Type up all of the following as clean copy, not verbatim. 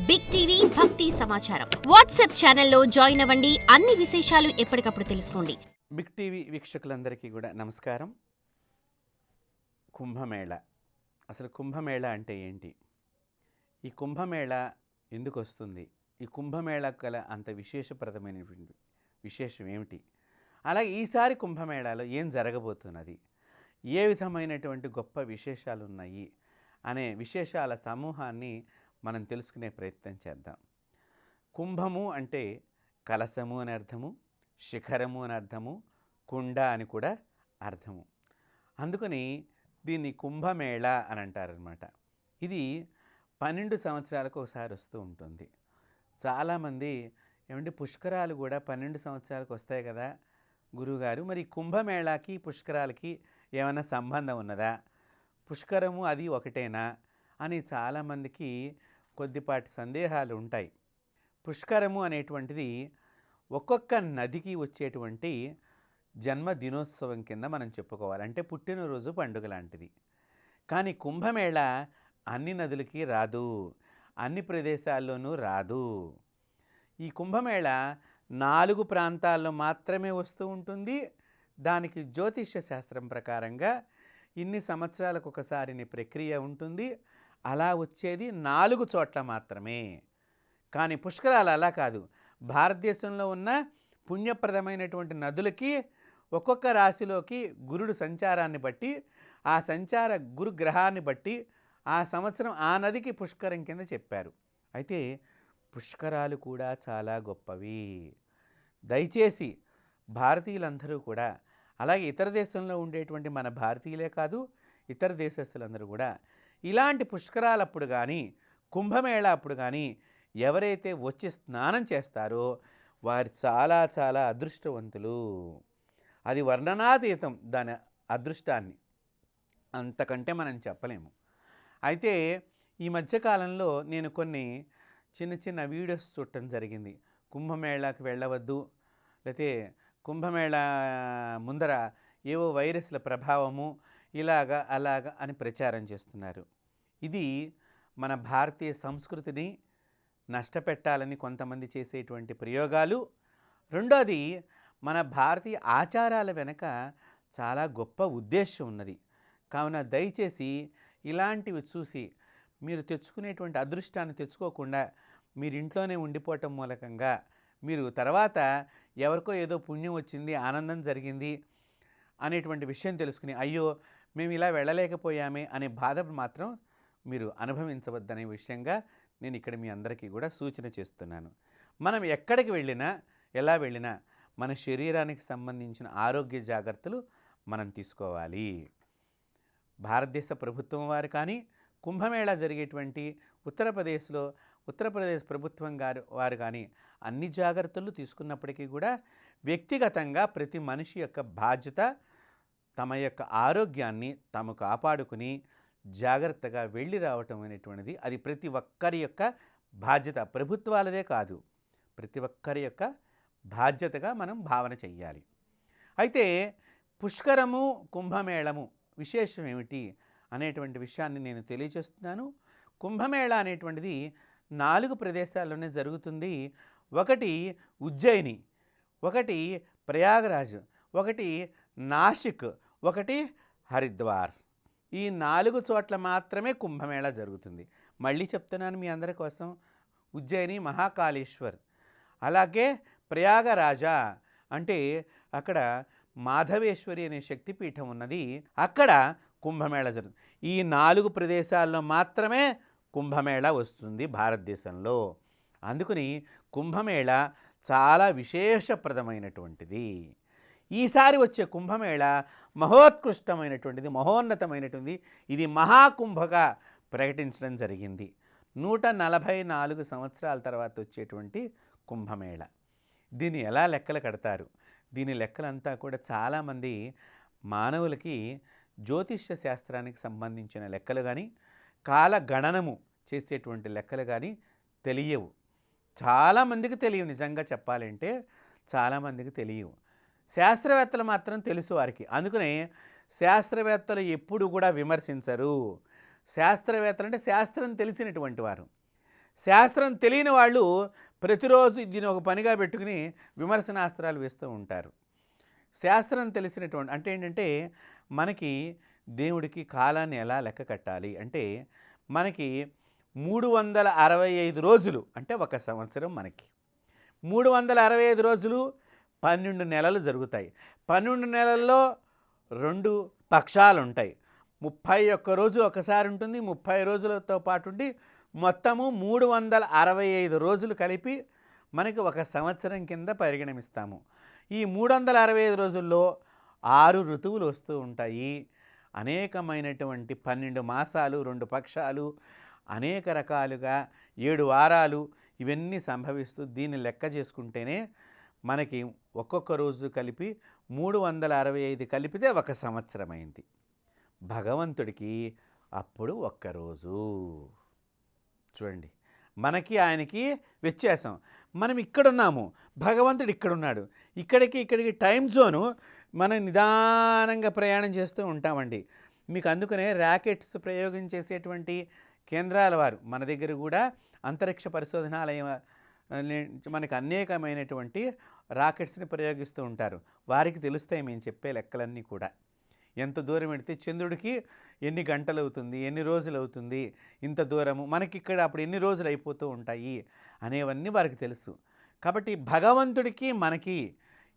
Big TV భక్తి సమాచారం WhatsApp ఛానల్లో జాయిన్ అవ్వండి. అన్ని విశేషాలు ఎప్పటికప్పుడు తెలుసుకోండి. బిగ్ టీవీ వీక్షకులందరికీ కూడా నమస్కారం. కుంభమేళ, అసలు కుంభమేళ అంటే ఏంటి? ఈ కుంభమేళ ఎందుకు వస్తుంది? ఈ కుంభమేళ గల అంత విశేషప్రదమైనటువంటి విశేషం ఏమిటి? అలాగే ఈసారి కుంభమేళాలో ఏం జరగబోతున్నది, ఏ విధమైనటువంటి గొప్ప విశేషాలు ఉన్నాయి అనే విశేషాల సమూహాన్ని మనం తెలుసుకునే ప్రయత్నం చేద్దాం. కుంభము అంటే కలశము అని అర్థము, శిఖరము అని అర్థము, కుండ అని కూడా అర్థము. అందుకని దీన్ని కుంభమేళ అని అంటారనమాట. ఇది 12 సంవత్సరాలకు ఒకసారి వస్తూ ఉంటుంది. చాలామంది ఏమంటే పుష్కరాలు కూడా 12 సంవత్సరాలకు వస్తాయి కదా గురువుగారు, మరి కుంభమేళాకి పుష్కరాలకి ఏమైనా సంబంధం ఉన్నదా, పుష్కరము అది ఒకటేనా అని చాలామందికి కొద్దిపాటి సందేహాలు ఉంటాయి. పుష్కరము అనేటువంటిది ఒక్కొక్క నదికి వచ్చేటువంటి జన్మదినోత్సవం కింద మనం చెప్పుకోవాలి, అంటే పుట్టినరోజు పండుగ లాంటిది. కానీ కుంభమేళ అన్ని నదులకి రాదు, అన్ని ప్రదేశాల్లోనూ రాదు. ఈ కుంభమేళ 4 ప్రాంతాల్లో మాత్రమే వస్తూ ఉంటుంది. దానికి జ్యోతిష్య శాస్త్రం ప్రకారంగా ఇన్ని సంవత్సరాలకు ఒకసారిని ప్రక్రియ ఉంటుంది. అలా వచ్చేది 4 చోట్ల మాత్రమే. కానీ పుష్కరాలు అలా కాదు. భారతదేశంలో ఉన్న పుణ్యప్రదమైనటువంటి నదులకి ఒక్కొక్క రాశిలోకి గురుడు సంచారాన్ని బట్టి, ఆ సంచార గురుగ్రహాన్ని బట్టి ఆ సంవత్సరం ఆ నదికి పుష్కరం కింద చెప్పారు. అయితే పుష్కరాలు కూడా చాలా గొప్పవి. దయచేసి భారతీయులందరూ కూడా, అలాగే ఇతర దేశంలో ఉండేటువంటి మన భారతీయులే కాదు ఇతర దేశస్తులందరూ కూడా ఇలాంటి పుష్కరాలప్పుడు కానీ కుంభమేళ అప్పుడు కానీ ఎవరైతే వచ్చి స్నానం చేస్తారో వారు చాలా చాలా అదృష్టవంతులు. అది వర్ణనాతీతం దాని అదృష్టాన్ని, అంతకంటే మనం చెప్పలేము. అయితే ఈ మధ్యకాలంలో నేను కొన్ని చిన్న చిన్న వీడియోస్ చూడటం జరిగింది. కుంభమేళాకి వెళ్ళవద్దు, లేకపోతే కుంభమేళ ముందర ఏవో వైరస్ల ప్రభావము ఇలాగా అలాగా అని ప్రచారం చేస్తున్నారు. ఇది మన భారతీయ సంస్కృతిని నష్టపెట్టాలని కొంతమంది చేసేటువంటి ప్రయోగాలు. రెండోది, మన భారతీయ ఆచారాల వెనక చాలా గొప్ప ఉద్దేశం ఉన్నది. కావున దయచేసి ఇలాంటివి చూసి మీరు తెచ్చుకునేటువంటి అదృష్టాన్ని తెచ్చుకోకుండా మీరు ఇంట్లోనే ఉండిపోవటం మూలకంగా మీరు తర్వాత ఎవరికో ఏదో పుణ్యం వచ్చింది, ఆనందం జరిగింది అనేటువంటి విషయం తెలుసుకుని అయ్యో మేము ఇలా వెళ్ళలేకపోయామే అనే బాధ మాత్రం మీరు అనుభవించవద్దనే విషయంగా నేను ఇక్కడ మీ అందరికీ కూడా సూచన చేస్తున్నాను. మనం ఎక్కడికి వెళ్ళినా, ఎలా వెళ్ళినా మన శరీరానికి సంబంధించిన ఆరోగ్య జాగ్రత్తలు మనం తీసుకోవాలి. భారతదేశ ప్రభుత్వం వారు కానీ, కుంభమేళా జరిగేటువంటి ఉత్తరప్రదేశ్ ప్రభుత్వం వారు కానీ అన్ని జాగ్రత్తలు తీసుకున్నప్పటికీ కూడా వ్యక్తిగతంగా ప్రతి మనిషి యొక్క బాధ్యత తమ యొక్క ఆరోగ్యాన్ని తాము కాపాడుకుని జాగ్రత్తగా వెళ్ళి రావటం అనేటువంటిది అది ప్రతి ఒక్కరి యొక్క బాధ్యత, ప్రభుత్వాలదే కాదు, ప్రతి ఒక్కరి యొక్క బాధ్యతగా మనం భావన చెయ్యాలి. అయితే పుష్కరము కుంభమేళము విశేషం ఏమిటి అనేటువంటి విషయాన్ని నేను తెలియజేస్తున్నాను. కుంభమేళ అనేటువంటిది 4 ప్రదేశాల్లోనే జరుగుతుంది. ఒకటి ఉజ్జయిని, ఒకటి ప్రయాగరాజ్, ఒకటి నాసిక్, ఒకటి హరిద్వార్. ఈ 4 చోట్ల మాత్రమే కుంభమేళ జరుగుతుంది. మళ్ళీ చెప్తున్నాను మీ అందరి కోసం, ఉజ్జయిని మహాకాళేశ్వర్, అలాగే ప్రయాగరాజ అంటే అక్కడ మాధవేశ్వరి అనే శక్తిపీఠం ఉన్నది, అక్కడ కుంభమేళ జరుగుతుంది. ఈ 4 ప్రదేశాల్లో మాత్రమే కుంభమేళ వస్తుంది భారతదేశంలో. అందుకని కుంభమేళ చాలా విశేషప్రదమైనటువంటిది. ఈసారి వచ్చే కుంభమేళ మహోత్కృష్టమైనటువంటిది, మహోన్నతమైనటువంటిది. ఇది మహాకుంభగా ప్రకటించడం జరిగింది. 144 సంవత్సరాల తర్వాత వచ్చేటువంటి కుంభమేళ. దీన్ని ఎలా లెక్కలు కడతారు? దీని లెక్కలంతా కూడా చాలామంది మానవులకి జ్యోతిష్య శాస్త్రానికి సంబంధించిన లెక్కలు కానీ, కాలగణనము చేసేటువంటి లెక్కలు కానీ తెలియవు. చాలామందికి తెలియవు, నిజంగా చెప్పాలంటే చాలామందికి తెలియవు. శాస్త్రవేత్తలు మాత్రం తెలుసు వారికి. అందుకనే శాస్త్రవేత్తలు ఎప్పుడు కూడా విమర్శించరు. శాస్త్రవేత్తలు అంటే శాస్త్రం తెలిసినటువంటి వారు. శాస్త్రం తెలియని వాళ్ళు ప్రతిరోజు దీన్ని ఒక పనిగా పెట్టుకుని విమర్శనాస్త్రాలు వేస్తూ ఉంటారు. శాస్త్రం తెలిసినటువంటి అంటే ఏంటంటే మనకి దేవుడికి కాలాన్ని ఎలా లెక్క కట్టాలి అంటే మనకి 365 రోజులు అంటే ఒక సంవత్సరం. మనకి 365 రోజులు 12 నెలలు జరుగుతాయి. 12 నెలల్లో 2 పక్షాలు ఉంటాయి. 31 రోజులు ఒకసారి ఉంటుంది, 30 రోజులతో పాటు ఉండి మొత్తము 365 రోజులు కలిపి మనకి ఒక సంవత్సరం కింద పరిగణిస్తాము. ఈ 365 రోజుల్లో 6 ఋతువులు వస్తూ ఉంటాయి. అనేకమైనటువంటి 12 మాసాలు, 2 పక్షాలు, అనేక రకాలుగా 7 వారాలు ఇవన్నీ సంభవిస్తూ దీన్ని లెక్క చేసుకుంటేనే మనకి ఒక్కొక్క రోజు కలిపి 365 కలిపితే ఒక సంవత్సరం అయింది. భగవంతుడికి అప్పుడు ఒక్కరోజు. చూడండి, మనకి ఆయనకి వ్యత్యాసం. మనం ఇక్కడున్నాము, భగవంతుడు ఇక్కడున్నాడు. ఇక్కడికి టైం జోను మనం నిదానంగా ప్రయాణం చేస్తూ ఉంటామండి. మీకు అందుకనే ర్యాకెట్స్ ప్రయోగం చేసేటువంటి కేంద్రాల వారు మన దగ్గర కూడా అంతరిక్ష పరిశోధనాలయం మనకి అనేకమైనటువంటి రాకెట్స్ని ప్రయోగిస్తూ ఉంటారు. వారికి తెలుస్తాయి మేము చెప్పే లెక్కలన్నీ కూడా. ఎంత దూరం పెడితే చంద్రుడికి ఎన్ని గంటలు అవుతుంది, ఎన్ని రోజులు అవుతుంది, ఇంత దూరము మనకి ఇక్కడ అప్పుడు ఎన్ని రోజులు అయిపోతూ ఉంటాయి అనేవన్నీ వారికి తెలుసు. కాబట్టి భగవంతుడికి మనకి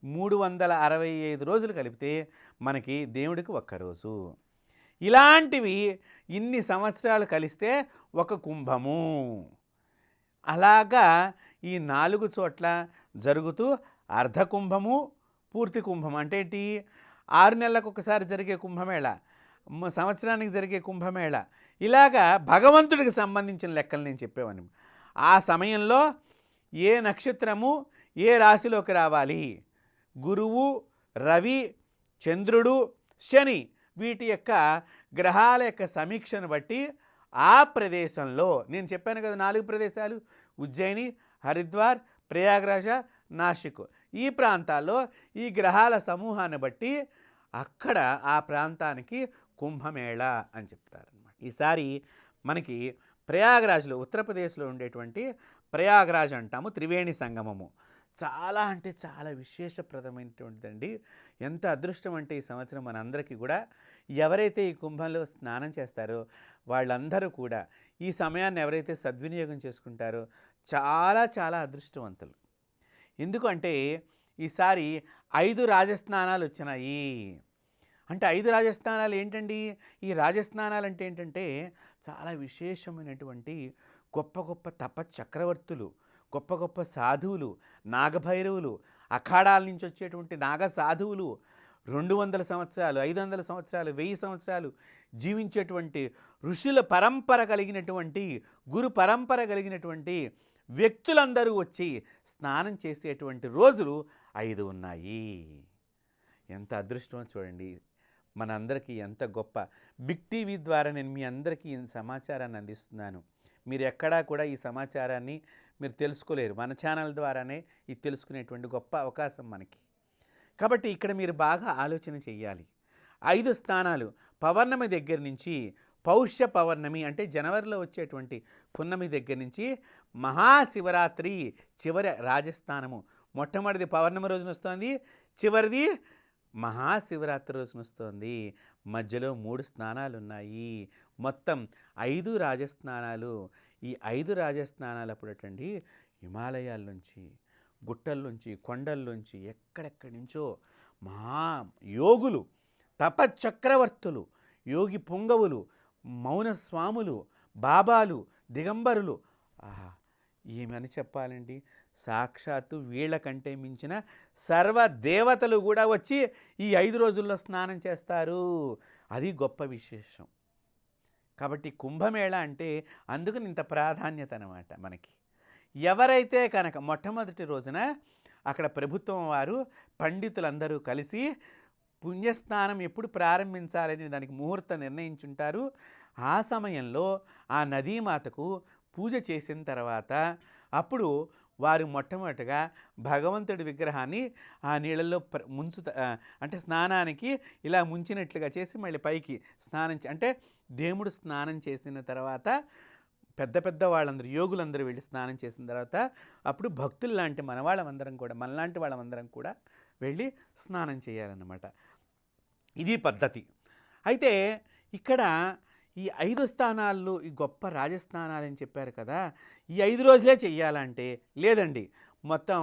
365 రోజులు కలిపితే మనకి దేవుడికి ఒక్కరోజు. ఇలాంటివి ఇన్ని సంవత్సరాలు కలిస్తే ఒక కుంభము. అలాగా ఈ 4 చోట్ల జరుగుతూ అర్ధకుంభము, పూర్తి కుంభం అంటే ఏంటి? 6 నెలలకు ఒకసారి జరిగే కుంభమేళ, సంవత్సరానికి జరిగే కుంభమేళ, ఇలాగా భగవంతుడికి సంబంధించిన లెక్కలు నేను చెప్పేవాడిని. ఆ సమయంలో ఏ నక్షత్రము ఏ రాశిలోకి రావాలి, గురువు, రవి, చంద్రుడు, శని వీటి యొక్క గ్రహాల యొక్క సమీక్షను బట్టి ఆ ప్రదేశంలో నేను చెప్పాను కదా 4 ప్రదేశాలు, ఉజ్జయిని, హరిద్వార్, ప్రయాగరాజ, నాసిక్, ఈ ప్రాంతాల్లో ఈ గ్రహాల సమూహాన్ని బట్టి అక్కడ ఆ ప్రాంతానికి కుంభమేళ అని చెప్తారనమాట. ఈసారి మనకి ప్రయాగరాజ్లో, ఉత్తరప్రదేశ్లో ఉండేటువంటి ప్రయాగరాజ్ అంటాము, త్రివేణి సంగమము. చాలా అంటే చాలా విశేషప్రదమైనటువంటిదండి. ఎంత అదృష్టం అంటే ఈ సంవత్సరం మనందరికీ కూడా ఎవరైతే ఈ కుంభంలో స్నానం చేస్తారో వాళ్ళందరూ కూడా ఈ సమయాన్ని ఎవరైతే సద్వినియోగం చేసుకుంటారో చాలా చాలా అదృష్టవంతులు. ఎందుకంటే ఈసారి 5 రాజస్నానాలు వచ్చినాయి. అంటే 5 రాజస్నానాలు ఏంటండి? ఈ రాజస్నానాలు అంటే ఏంటంటే చాలా విశేషమైనటువంటి గొప్ప గొప్ప తపశ్చక్రవర్తులు, గొప్ప గొప్ప సాధువులు, నాగభైరవులు, అఖాడాల నుంచి వచ్చేటువంటి నాగ సాధువులు 200 సంవత్సరాలు, 500 సంవత్సరాలు, 1000 సంవత్సరాలు జీవించేటువంటి ఋషుల పరంపర కలిగినటువంటి, గురు పరంపర కలిగినటువంటి వ్యక్తులందరూ వచ్చి స్నానం చేసేటువంటి రోజులు 5 ఉన్నాయి. ఎంత అదృష్టం చూడండి. మనందరికీ ఎంత గొప్ప. బిగ్ టీవీ ద్వారా నేను మీ అందరికీ ఈ సమాచారాన్ని అందిస్తున్నాను. మీరు ఎక్కడా కూడా ఈ సమాచారాన్ని మీరు తెలుసుకోలేరు. మన ఛానల్ ద్వారానే ఇది తెలుసుకునేటువంటి గొప్ప అవకాశం మనకి. కాబట్టి ఇక్కడ మీరు బాగా ఆలోచన చెయ్యాలి. 5 స్థానాలు పౌర్ణమి దగ్గర నుంచి, పౌష్య పౌర్ణమి అంటే జనవరిలో వచ్చేటువంటి పున్నమి దగ్గర నుంచి మహాశివరాత్రి చివరి రాజస్థానము. మొట్టమొదటిది పౌర్ణమి రోజున వస్తుంది, చివరిది మహాశివరాత్రి రోజున వస్తుంది. మధ్యలో 3 స్నానాలు ఉన్నాయి. మొత్తం 5 రాజస్నానాలు. ఈ 5 రాజస్నానాలు అప్పుడటండి హిమాలయాల నుంచి, గుట్టల నుంచి, కొండల నుంచి, ఎక్కడెక్కడి నుంచో మహా యోగులు, తపశ్చక్రవర్తులు, యోగి పుంగవులు, మౌన స్వాములు, బాబాలు, దిగంబరులు, ఏమని చెప్పాలండి, సాక్షాత్తు వీళ్ళకంటే మించిన సర్వదేవతలు కూడా వచ్చి ఈ 5 రోజుల్లో స్నానం చేస్తారు. అది గొప్ప విశేషం. కాబట్టి కుంభమేళ అంటే అందుకని ఇంత ప్రాధాన్యత అన్నమాట మనకి. ఎవరైతే కనుక మొట్టమొదటి రోజున అక్కడ ప్రభుత్వం వారు పండితులందరూ కలిసి పుణ్యస్నానం ఎప్పుడు ప్రారంభించాలని దానికి ముహూర్తం నిర్ణయించుంటారు. ఆ సమయంలో ఆ నదీమాతకు పూజ చేసిన తర్వాత అప్పుడు వారు మొట్టమొదటిగా భగవంతుడి విగ్రహాన్ని ఆ నీళ్ళల్లో అంటే స్నానానికి ఇలా ముంచినట్లుగా చేసి మళ్ళీ పైకి స్నానం అంటే దేవుడు స్నానం చేసిన తర్వాత పెద్ద పెద్ద వాళ్ళందరూ యోగులందరూ వెళ్ళి స్నానం చేసిన తర్వాత అప్పుడు భక్తులు లాంటి మనలాంటి వాళ్ళమందరం కూడా వెళ్ళి స్నానం చేయాలన్నమాట. ఇది పద్ధతి. అయితే ఇక్కడ ఈ 5 స్థానాల్లో ఈ గొప్ప రాజస్థానాలని చెప్పారు కదా, ఈ 5 రోజులే చెయ్యాలంటే లేదండి. మొత్తం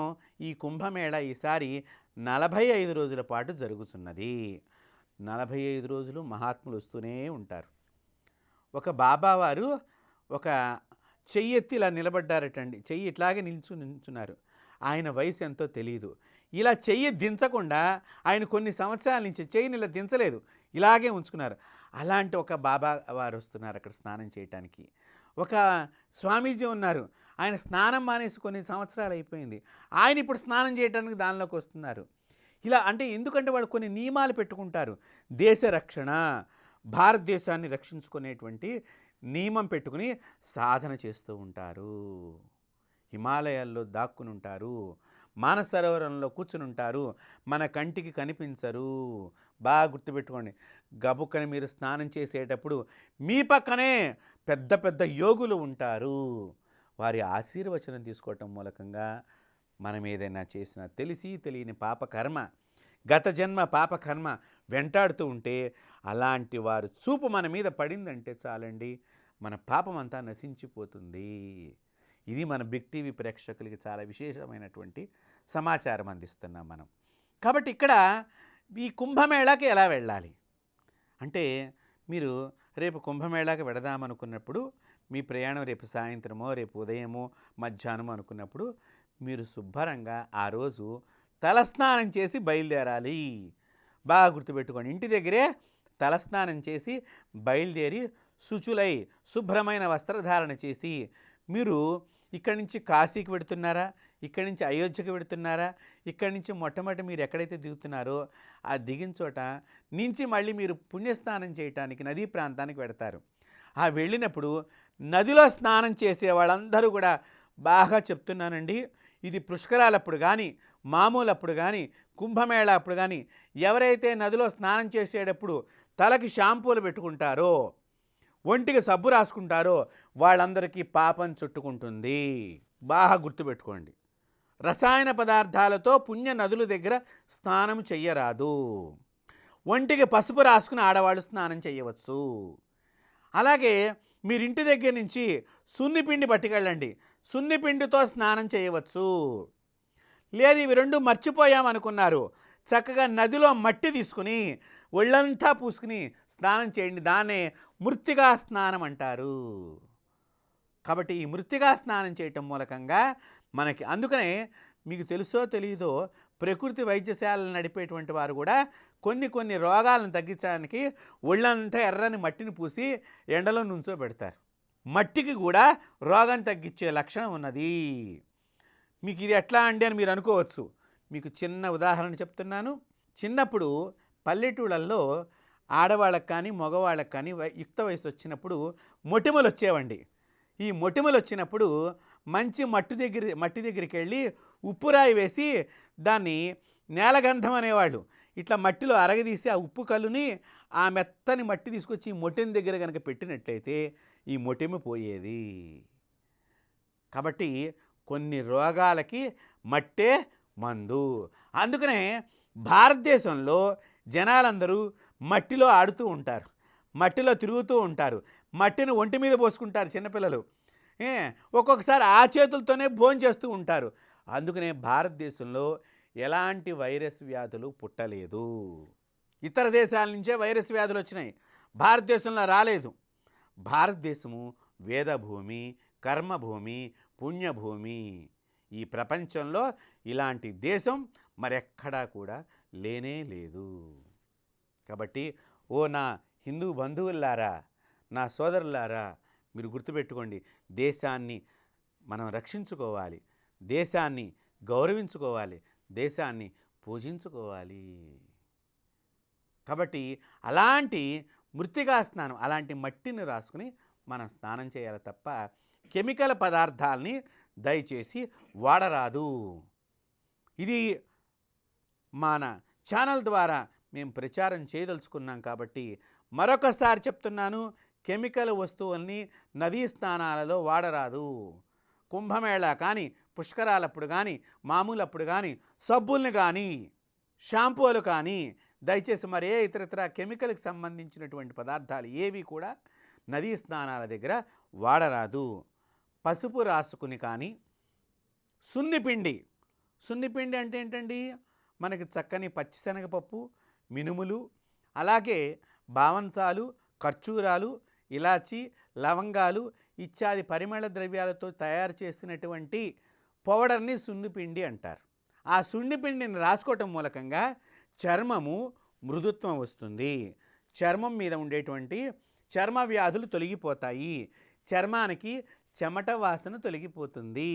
ఈ కుంభమేళ ఈసారి 45 రోజుల పాటు జరుగుతున్నది. 45 రోజులు మహాత్ములు వస్తూనే ఉంటారు. ఒక బాబావారు ఒక చెయ్యెత్తి ఇలా నిలబడ్డారటండి. చెయ్యి ఇట్లాగే నిల్చున్నారు. ఆయన వయసు ఎంతో తెలియదు. ఇలా చెయ్యి దించకుండా ఆయన కొన్ని సంవత్సరాల నుంచి చెయ్యిని ఇలా దించలేదు, ఇలాగే ఉంచుకున్నారు. అలాంటి ఒక బాబా వారు వస్తున్నారు అక్కడ స్నానం చేయటానికి. ఒక స్వామీజీ ఉన్నారు, ఆయన స్నానం మానేసి కొన్ని సంవత్సరాలు అయిపోయింది, ఆయన ఇప్పుడు స్నానం చేయడానికి దానిలోకి వస్తున్నారు. ఇలా అంటే ఎందుకంటే వాళ్ళు కొన్ని నియమాలు పెట్టుకుంటారు. దేశ రక్షణ, భారతదేశాన్ని రక్షించుకునేటువంటి నియమం పెట్టుకుని సాధన చేస్తూ ఉంటారు. హిమాలయాల్లో దాక్కుని ఉంటారు, మానసరోవరంలో కూర్చుని ఉంటారు, మన కంటికి కనిపించరు. బాగా గుర్తుపెట్టుకోండి. గబుక్కని మీరు స్నానం చేసేటప్పుడు మీ పక్కనే పెద్ద పెద్ద యోగులు ఉంటారు. వారి ఆశీర్వచనం తీసుకోవటం మూలకంగా మనం ఏదైనా చేసినా తెలిసి తెలియని పాపకర్మ, గత జన్మ పాపకర్మ వెంటాడుతూ ఉంటే అలాంటి వారు చూపు మన మీద పడిందంటే చాలండి, మన పాపం అంతా నశించిపోతుంది. ఇది మన బిగ్ టీవీ ప్రేక్షకులకి చాలా విశేషమైనటువంటి సమాచారం అందిస్తున్నాం మనం. కాబట్టి ఇక్కడ ఈ కుంభమేళాకి ఎలా వెళ్ళాలి అంటే, మీరు రేపు కుంభమేళాకి వెడదామనుకున్నప్పుడు మీ ప్రయాణం రేపు సాయంత్రమో రేపు ఉదయమో మధ్యాహ్నమో అనుకున్నప్పుడు మీరు శుభ్రంగా ఆ రోజు తలస్నానం చేసి బయలుదేరాలి. బాగా గుర్తుపెట్టుకోండి. ఇంటి దగ్గరే తలస్నానం చేసి బయలుదేరి శుచులై శుభ్రమైన వస్త్రధారణ చేసి మీరు ఇక్కడి నుంచి కాశీకి వెడుతున్నారా, ఇక్కడి నుంచి అయోధ్యకి వెడుతున్నారా, ఇక్కడి నుంచి మొట్టమొదటి మీరు ఎక్కడైతే దిగుతున్నారో ఆ దిగిన చోట నుంచి మళ్ళీ మీరు పుణ్యస్నానం చేయటానికి నదీ ప్రాంతానికి వెడతారు. ఆ వెళ్ళినప్పుడు నదిలో స్నానం చేసే వాళ్ళందరూ కూడా బాగా చెప్తున్నానండి, ఇది పుష్కరాలప్పుడు కానీ మామూలప్పుడు కానీ కుంభమేళా అప్పుడు కానీ ఎవరైతే నదిలో స్నానం చేసేటప్పుడు తలకి షాంపూలు పెట్టుకుంటారో, ఒంటికి సబ్బు రాసుకుంటారో వాళ్ళందరికీ పాపం చుట్టుకుంటుంది. బాగా గుర్తుపెట్టుకోండి. రసాయన పదార్థాలతో పుణ్య నదుల దగ్గర స్నానం చెయ్యరాదు. ఒంటికి పసుపు రాసుకుని ఆడవాళ్ళు స్నానం చేయవచ్చు. అలాగే మీరింటి దగ్గర నుంచి సున్నిపిండి పట్టుకెళ్ళండి, సున్నిపిండితో స్నానం చేయవచ్చు. లేదు ఇవి రెండు మర్చిపోయామనుకున్నారు, చక్కగా నదిలో మట్టి తీసుకుని ఒళ్ళంతా పూసుకుని స్నానం చేయండి. దాన్నే మృత్తికా స్నానం అంటారు. కాబట్టి ఈ మృత్తికా స్నానం చేయటం మూలకంగా మనకి, అందుకనే మీకు తెలుసో తెలియదో ప్రకృతి వైద్యశాలను నడిపేటువంటి వారు కూడా కొన్ని రోగాలను తగ్గించడానికి ఒళ్ళంతా ఎర్రని మట్టిని పూసి ఎండలో నుంచోబెడతారు. మట్టికి కూడా రోగం తగ్గించే లక్షణం ఉన్నది. మీకు ఇది ఎట్లా అండి అని మీరు అనుకోవచ్చు. మీకు చిన్న ఉదాహరణ చెప్తున్నాను. చిన్నప్పుడు పల్లెటూళ్ళల్లో ఆడవాళ్ళకి కానీ మగవాళ్ళకి కానీ యుక్త వయసు వచ్చినప్పుడు మొటిమలు వచ్చేవండి. ఈ మొటిమలు వచ్చినప్పుడు మంచి మట్టి దగ్గరికి వెళ్ళి ఉప్పురాయి వేసి దాన్ని నేలగంధం అనేవాళ్ళు. ఇట్లా మట్టిలో అరగదీసి ఆ ఉప్పు కల్లుని ఆ మెత్తని మట్టి తీసుకొచ్చి ఈ మొటిమ దగ్గర కనుక పెట్టినట్లయితే ఈ మొటిమ పోయేది. కాబట్టి కొన్ని రోగాలకి మట్టే మందు. అందుకనే భారతదేశంలో జనాలందరూ మట్టిలో ఆడుతూ ఉంటారు, మట్టిలో తిరుగుతూ ఉంటారు, మట్టిని ఒంటి మీద పోసుకుంటారు చిన్నపిల్లలు. ఒక్కొక్కసారి ఆ చేతులతోనే భోజనం చేస్తూ ఉంటారు. అందుకనే భారతదేశంలో ఎలాంటి వైరస్ వ్యాధులు పుట్టలేదు. ఇతర దేశాల నుంచే వైరస్ వ్యాధులు వచ్చినాయి, భారతదేశంలో రాలేదు. భారతదేశము వేదభూమి, కర్మభూమి, పుణ్యభూమి. ఈ ప్రపంచంలో ఇలాంటి దేశం మరెక్కడా కూడా లేనే లేదు. కాబట్టి ఓ నా హిందూ బంధువులారా, నా సోదరులారా, మీరు గుర్తుపెట్టుకోండి, దేశాన్ని మనం రక్షించుకోవాలి, దేశాన్ని గౌరవించుకోవాలి, దేశాన్ని పూజించుకోవాలి. కాబట్టి అలాంటి మృత్తికా స్నానం, అలాంటి మట్టిని రాసుకుని మనం స్నానం చేయాలి తప్ప కెమికల్ పదార్థాలని దయచేసి వాడరాదు. ఇది మన ఛానల్ ద్వారా మేము ప్రచారం చేయదలుచుకున్నాం. కాబట్టి మరొకసారి చెప్తున్నాను, కెమికల్ వస్తువుల్ని నదీ స్నానాలలో వాడరాదు. కుంభమేళా కానీ, పుష్కరాలప్పుడు కానీ, మామూలప్పుడు కానీ, సబ్బుల్ని కానీ, షాంపూలు కానీ, దయచేసి మరే ఇతరత్ర కెమికల్కి సంబంధించినటువంటి పదార్థాలు ఏవి కూడా నదీ స్నానాల దగ్గర వాడరాదు. పసుపు రాసుకుని కానీ, సున్నిపిండి అంటే ఏంటండి, మనకి చక్కని పచ్చిశనగపప్పు, మినుములు, అలాగే బావంసాలు, ఖర్జూరాలు, ఇలాచి, లవంగాలు ఇత్యాది పరిమళ ద్రవ్యాలతో తయారు చేసినటువంటి పౌడర్ని సున్నిపిండి అంటారు. ఆ సున్నిపిండిని రాసుకోవటం మూలకంగా చర్మము మృదుత్వం వస్తుంది. చర్మం మీద ఉండేటువంటి చర్మ వ్యాధులు తొలగిపోతాయి. చర్మానికి చెమట వాసన తొలగిపోతుంది.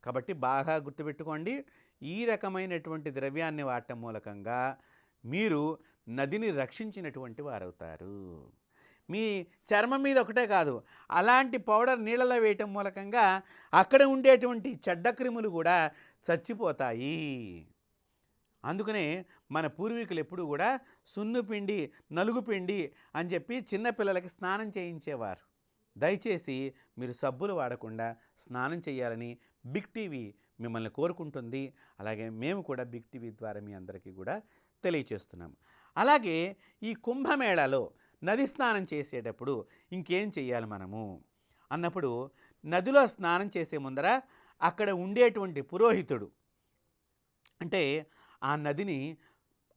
కాబట్టి బాగా గుర్తుపెట్టుకోండి, ఈ రకమైనటువంటి ద్రవ్యాన్ని వాడటం మూలకంగా మీరు నదిని రక్షించినటువంటి వారవుతారు. మీ చర్మం మీద ఒకటే కాదు, అలాంటి పౌడర్ నీళ్ళలో వేయటం మూలకంగా అక్కడ ఉండేటువంటి చెడ్డ క్రిములు కూడా చచ్చిపోతాయి. అందుకనే మన పూర్వీకులు ఎప్పుడు కూడా సున్నుపిండి, నలుగుపిండి అని చెప్పి చిన్నపిల్లలకి స్నానం చేయించేవారు. దయచేసి మీరు సబ్బులు వాడకుండా స్నానం చేయాలని బిగ్ టీవీ మిమ్మల్ని కోరుకుంటుంది. అలాగే మేము కూడా బిగ్ టీవీ ద్వారా మీ అందరికీ కూడా తెలియచేస్తున్నాము. అలాగే ఈ కుంభమేళాలో నది స్నానం చేసేటప్పుడు ఇంకేం చేయాలి మనము అన్నప్పుడు, నదిలో స్నానం చేసే ముందర అక్కడ ఉండేటువంటి పురోహితుడు, అంటే ఆ నదిని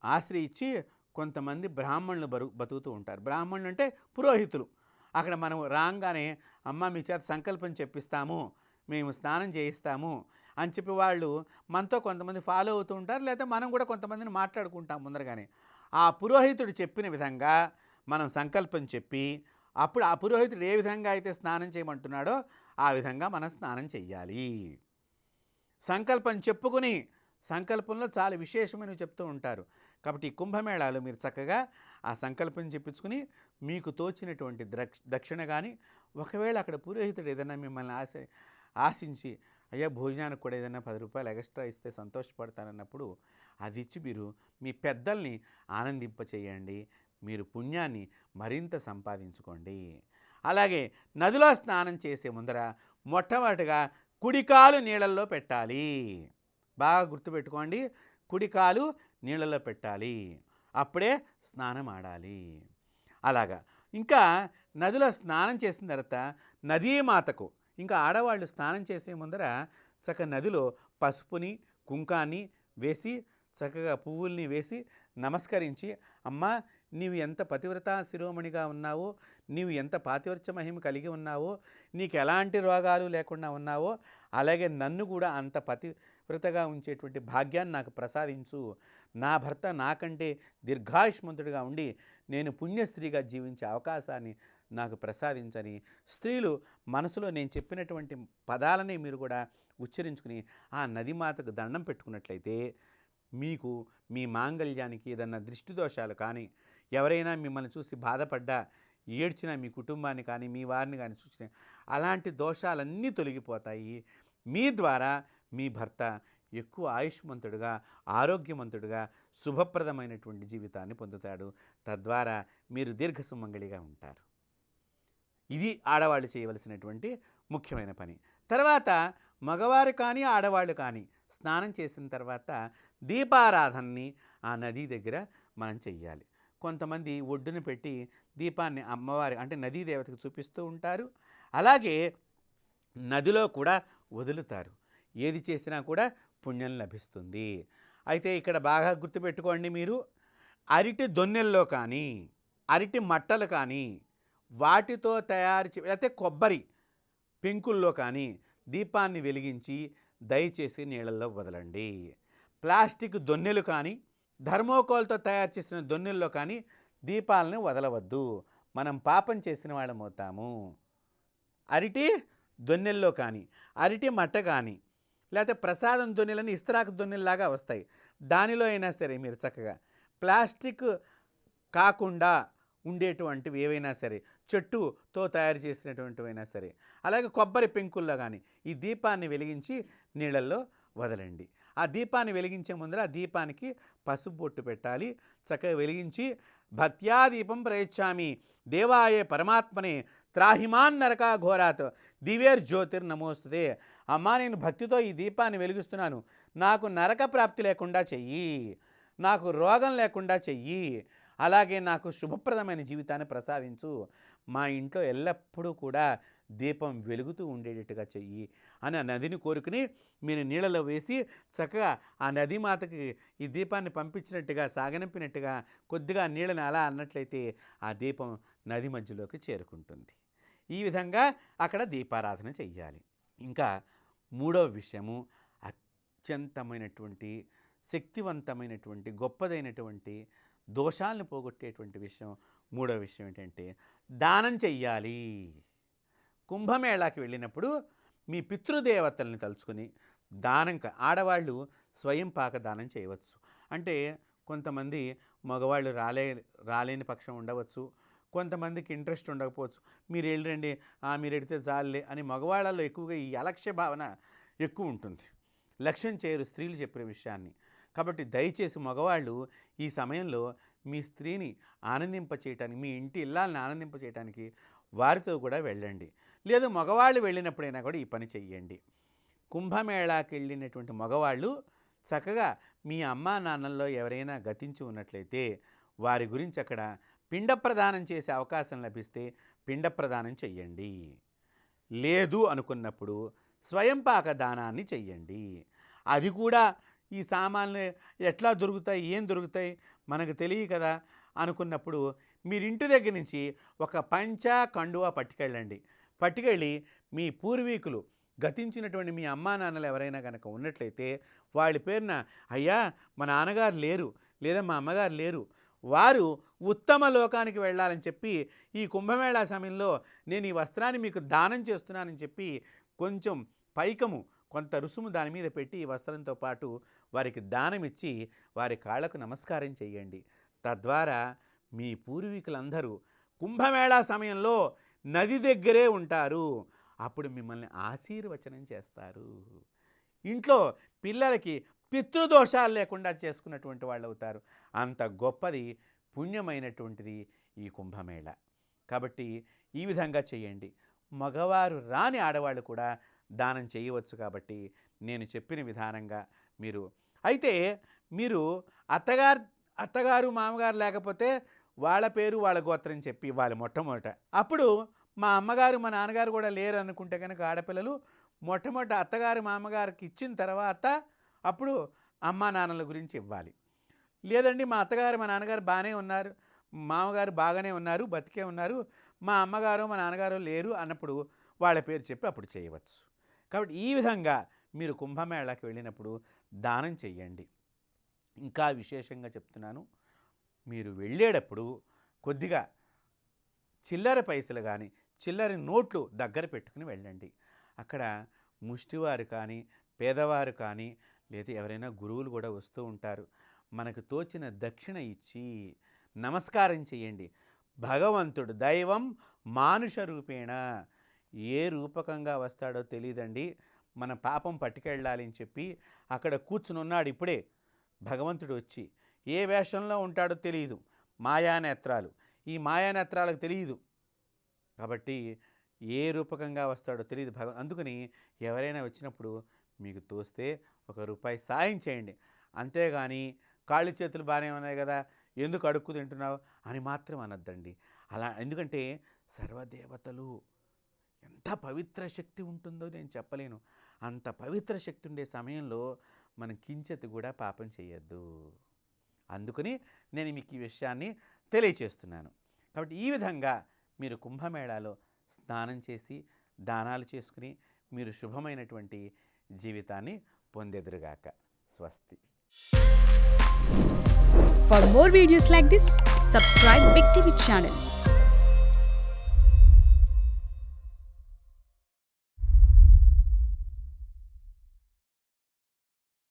ఆశ్రయించి కొంతమంది బ్రాహ్మణులు బతుకుతూ ఉంటారు. బ్రాహ్మణులు అంటే పురోహితులు. అక్కడ మనం రాగానే అమ్మ మీ చేత సంకల్పం చెప్పిస్తాము, మేము స్నానం చేయిస్తాము అని చెప్పి వాళ్ళు మనతో కొంతమంది ఫాలో అవుతూ ఉంటారు. లేదా మనం కూడా కొంతమందిని మాట్లాడుకుంటాం ముందరగానే. ఆ పురోహితుడు చెప్పిన విధంగా మనం సంకల్పం చెప్పి, అప్పుడు ఆ పురోహితుడు ఏ విధంగా అయితే స్నానం చేయమంటున్నాడో ఆ విధంగా మనం స్నానం చెయ్యాలి. సంకల్పం చెప్పుకుని, సంకల్పంలో చాలా విశేషమైనవి చెప్తూ ఉంటారు. కాబట్టి ఈ కుంభమేళాలో మీరు చక్కగా ఆ సంకల్పం చెప్పించుకుని మీకు తోచినటువంటి దక్షిణ కానీ, ఒకవేళ అక్కడ పురోహితుడు ఏదైనా మిమ్మల్ని ఆశించి అయ్యా భోజనానికి కూడా ఏదైనా 10 రూపాయలు ఎక్స్ట్రా ఇస్తే సంతోషపడతానన్నప్పుడు అది ఇచ్చి మీరు మీ పెద్దల్ని ఆనందింపచేయండి. మీరు పుణ్యాన్ని మరింత సంపాదించుకోండి. అలాగే నదిలో స్నానం చేసే ముందర మొట్టమొదటిగా కుడికాలు నీళ్ళల్లో పెట్టాలి. బాగా గుర్తుపెట్టుకోండి, కుడికాలు నీళ్ళలో పెట్టాలి, అప్పుడే స్నానం ఆడాలి. అలాగా ఇంకా నదిలో స్నానం చేసిన తర్వాత నదీమాతకు, ఇంకా ఆడవాళ్ళు స్నానం చేసే ముందర చక్కగా నదిలో పసుపుని కుంకాన్ని వేసి చక్కగా పువ్వుల్ని వేసి నమస్కరించి, అమ్మా నీవు ఎంత పతివ్రత శిరోమణిగా ఉన్నావో, నీవు ఎంత పాతివ్రత్య మహిమ కలిగి ఉన్నావో, నీకు ఎలాంటి రోగాలు లేకుండా ఉన్నావో, అలాగే నన్ను కూడా అంత పతివ్రతగా ఉంచేటువంటి భాగ్యాన్ని నాకు ప్రసాదించు. నా భర్త నాకంటే దీర్ఘాయుష్మంతుడిగా ఉండి నేను పుణ్యస్త్రీగా జీవించే అవకాశాన్ని నాకు ప్రసాదించని స్త్రీలు మనసులో నేను చెప్పినటువంటి పదాలని మీరు కూడా ఉచ్చరించుకుని ఆ నదీమాతకు దండం పెట్టుకున్నట్లయితే మీకు మీ మాంగళ్యానికి ఏదన్నా దృష్టి దోషాలు కానీ, ఎవరైనా మిమ్మల్ని చూసి బాధపడ్డా ఏడ్చిన మీ కుటుంబాన్ని కానీ మీ వారిని కానీ చూసిన అలాంటి దోషాలన్నీ తొలగిపోతాయి. మీ ద్వారా మీ భర్త ఎక్కువ ఆయుష్మంతుడుగా, ఆరోగ్యవంతుడుగా, శుభప్రదమైనటువంటి జీవితాన్ని పొందుతాడు. తద్వారా మీరు దీర్ఘ సుమంగళిగా ఉంటారు. ఇది ఆడవాళ్ళు చేయవలసినటువంటి ముఖ్యమైన పని. తర్వాత మగవారు కానీ ఆడవాళ్ళు కానీ స్నానం చేసిన తర్వాత దీపారాధనని ఆ నది దగ్గర మనం చెయ్యాలి. కొంతమంది ఒడ్డున పెట్టి దీపాన్ని అమ్మవారి అంటే నదీ దేవతకు చూపిస్తూ ఉంటారు. అలాగే నదిలో కూడా వదులుతారు. ఏది చేసినా కూడా పుణ్యం లభిస్తుంది. అయితే ఇక్కడ బాగా గుర్తుపెట్టుకోండి, మీరు అరటి దొన్నెల్లో కానీ, అరటి మట్టలు కానీ, వాటితో తయారు లేకపోతే కొబ్బరి పెంకుల్లో కానీ దీపాన్ని వెలిగించి దయచేసి నీళ్ళల్లో వదలండి. ప్లాస్టిక్ దొన్నెలు కానీ, థర్మోకోల్తో తయారు చేసిన దొన్నెల్లో కానీ దీపాలను వదలవద్దు. మనం పాపం చేసిన వాళ్ళం అవుతాము. అరటి దొన్నెల్లో కానీ, అరటి మట్ట కానీ, లేకపోతే ప్రసాదం దొన్నెలని ఇస్తరాకు దొన్నెల్లాగా వస్తాయి, దానిలో అయినా సరే మీరు చక్కగా ప్లాస్టిక్ కాకుండా ఉండేటువంటివి ఏవైనా సరే, చెట్టుతో తయారు చేసినటువంటివైనా సరే, అలాగే కొబ్బరి పెంకుల్లో కానీ ఈ దీపాన్ని వెలిగించి నీళ్ళల్లో వదలండి. ఆ దీపాన్ని వెలిగించే ముందర ఆ దీపానికి పసుపు బొట్టు పెట్టాలి. చక్కగా వెలిగించి భక్త్యా దీపం ప్రయచ్చామి దేవాయ పరమాత్మనే త్రాహిమాన్ నరకా ఘోరాత్ దివ్యర్జ్యోతిర్నమోస్తుతే. అమ్మా నేను భక్తితో ఈ దీపాన్ని వెలిగిస్తున్నాను, నాకు నరక ప్రాప్తి లేకుండా చెయ్యి, నాకు రోగం లేకుండా చెయ్యి, అలాగే నాకు శుభప్రదమైన జీవితాన్ని ప్రసాదించు, మా ఇంట్లో ఎల్లప్పుడూ కూడా దీపం వెలుగుతూ ఉండేటట్టుగా చెయ్యి అని ఆ నదిని కోరుకుని మీరు నీళ్ళలో వేసి చక్కగా ఆ నదీమాతకి ఈ దీపాన్ని పంపించినట్టుగా సాగనంపినట్టుగా కొద్దిగా నీళ్ళని అలా అన్నట్లయితే ఆ దీపం నది మధ్యలోకి చేరుకుంటుంది. ఈ విధంగా అక్కడ దీపారాధన చెయ్యాలి. ఇంకా మూడవ విషయము అత్యంతమైనటువంటి శక్తివంతమైనటువంటి గొప్పదైనటువంటి దోషాలను పోగొట్టేటువంటి విషయం మూడవ విషయం ఏంటంటే దానం చెయ్యాలి. కుంభమేళాకి వెళ్ళినప్పుడు మీ పితృదేవతల్ని తలుచుకొని దానం ఆడవాళ్ళు స్వయం పాక దానం చేయవచ్చు. అంటే కొంతమంది మగవాళ్ళు రాలేని పక్షం ఉండవచ్చు, కొంతమందికి ఇంట్రెస్ట్ ఉండకపోవచ్చు. మీరు వెళ్ళండి, మీరు ఎడితే చాలులే అని మగవాళ్ళలో ఎక్కువగా ఈ అలక్ష్య భావన ఎక్కువ ఉంటుంది, లక్ష్యం చేయరు స్త్రీలు చెప్పిన విషయాన్ని. కాబట్టి దయచేసి మగవాళ్ళు ఈ సమయంలో మీ స్త్రీని ఆనందింపచేయటానికి, మీ ఇంటి ఇల్లాలని ఆనందింపచేయటానికి వారితో కూడా వెళ్ళండి. లేదు మగవాళ్ళు వెళ్ళినప్పుడైనా కూడా ఈ పని చెయ్యండి. కుంభమేళాకి వెళ్ళినటువంటి మగవాళ్ళు చక్కగా మీ అమ్మా నాన్నల్లో ఎవరైనా గతించి ఉన్నట్లయితే వారి గురించి అక్కడ పిండ ప్రదానం చేసే అవకాశం లభిస్తే పిండ ప్రదానం చెయ్యండి. లేదు అనుకున్నప్పుడు స్వయం పాక దానాన్ని చెయ్యండి. అది కూడా ఈ సామాన్లు ఎట్లా దొరుకుతాయి, ఏం దొరుకుతాయి మనకు తెలియదు కదా అనుకున్నప్పుడు మీరు ఇంటి దగ్గర నుంచి ఒక పంచ కండువా పట్టుకెళ్ళి మీ పూర్వీకులు గతించినటువంటి మీ అమ్మా నాన్నలు ఎవరైనా కనుక ఉన్నట్లయితే వాళ్ళ పేరున అయ్యా మా నాన్నగారు లేరు లేదా మా అమ్మగారు లేరు, వారు ఉత్తమ లోకానికి వెళ్ళాలని చెప్పి ఈ కుంభమేళా సమయంలో నేను ఈ వస్త్రాన్ని మీకు దానం చేస్తున్నానని చెప్పి కొంచెం పైకము కొంత రుసుము దాని మీద పెట్టి ఈ వస్త్రంతో పాటు వారికి దానం ఇచ్చి వారి కాళ్లకు నమస్కారం చేయండి. తద్వారా మీ పూర్వీకులందరూ కుంభమేళా సమయంలో నది దగ్గరే ఉంటారు, అప్పుడు మిమ్మల్ని ఆశీర్వచనం చేస్తారు. ఇంట్లో పిల్లలకి పితృదోషాలు లేకుండా చేసుకున్నటువంటి వాళ్ళు అవుతారు. అంత గొప్పది పుణ్యమైనటువంటిది ఈ కుంభమేళ. కాబట్టి ఈ విధంగా చేయండి. మగవారు రాని ఆడవాళ్ళు కూడా దానం చేయవచ్చు. కాబట్టి నేను చెప్పిన విధానంగా అయితే మీరు అత్తగారు మామగారు లేకపోతే వాళ్ళ పేరు వాళ్ళ గోత్రం చెప్పి ఇవ్వాలి మొట్టమొదట. అప్పుడు మా అమ్మగారు మా నాన్నగారు కూడా లేరు అనుకుంటే కనుక ఆడపిల్లలు మొట్టమొదట అత్తగారు మామగారికి ఇచ్చిన తర్వాత అప్పుడు అమ్మా నాన్నల గురించి ఇవ్వాలి. లేదండి మా అత్తగారు మా నాన్నగారు బాగానే ఉన్నారు, మామగారు బాగానే ఉన్నారు, బతికే ఉన్నారు, మా అమ్మగారు మా నాన్నగారు లేరు అన్నప్పుడు వాళ్ళ పేరు చెప్పి అప్పుడు చేయవచ్చు. కాబట్టి ఈ విధంగా మీరు కుంభమేళాకి వెళ్ళినప్పుడు దానం చెయ్యండి. ఇంకా విశేషంగా చెప్తున్నాను, మీరు వెళ్ళేటప్పుడు కొద్దిగా చిల్లర పైసలు కానీ చిల్లర నోట్లు దగ్గర పెట్టుకుని వెళ్ళండి. అక్కడ ముష్టివారు కానీ పేదవారు కానీ లేదా ఎవరైనా గురువులు కూడా వస్తూ ఉంటారు. మనకు తోచిన దక్షిణ ఇచ్చి నమస్కారం చేయండి. భగవంతుడు దైవం మానుష రూపేణ ఏ రూపకంగా వస్తాడో తెలియదండి, మన పాపం పట్టుకెళ్ళాలి అని చెప్పి అక్కడ కూర్చుని ఉన్నాడు. ఇప్పుడే భగవంతుడు వచ్చి ఏ వేషంలో ఉంటాడో తెలియదు, మాయానేత్రాలు, ఈ మాయానేత్రాలకు తెలియదు కాబట్టి ఏ రూపకంగా వస్తాడో తెలియదు అందుకని ఎవరైనా వచ్చినప్పుడు మీకు తోస్తే ₹1 సాయం చేయండి. అంతేగాని కాళ్ళు చేతులు బాగానే ఉన్నాయి కదా ఎందుకు అడుక్కు తింటున్నావు అని మాత్రం అనొద్దండి. అలా ఎందుకంటే సర్వదేవతలు ఎంత పవిత్ర శక్తి ఉంటుందో నేను చెప్పలేను. అంత పవిత్ర శక్తి ఉండే సమయంలో మనం కించెత్తు కూడా పాపం చేయొద్దు. అందుకని నేను మీకు ఈ విషయాన్ని తెలియచేస్తున్నాను. కాబట్టి ఈ విధంగా మీరు కుంభమేళాలో స్నానం చేసి దానాలు చేసుకుని మీరు శుభమైనటువంటి జీవితాన్ని పొందెదురుగాక. స్వస్తి. For more videos like this, subscribe Big TV channel.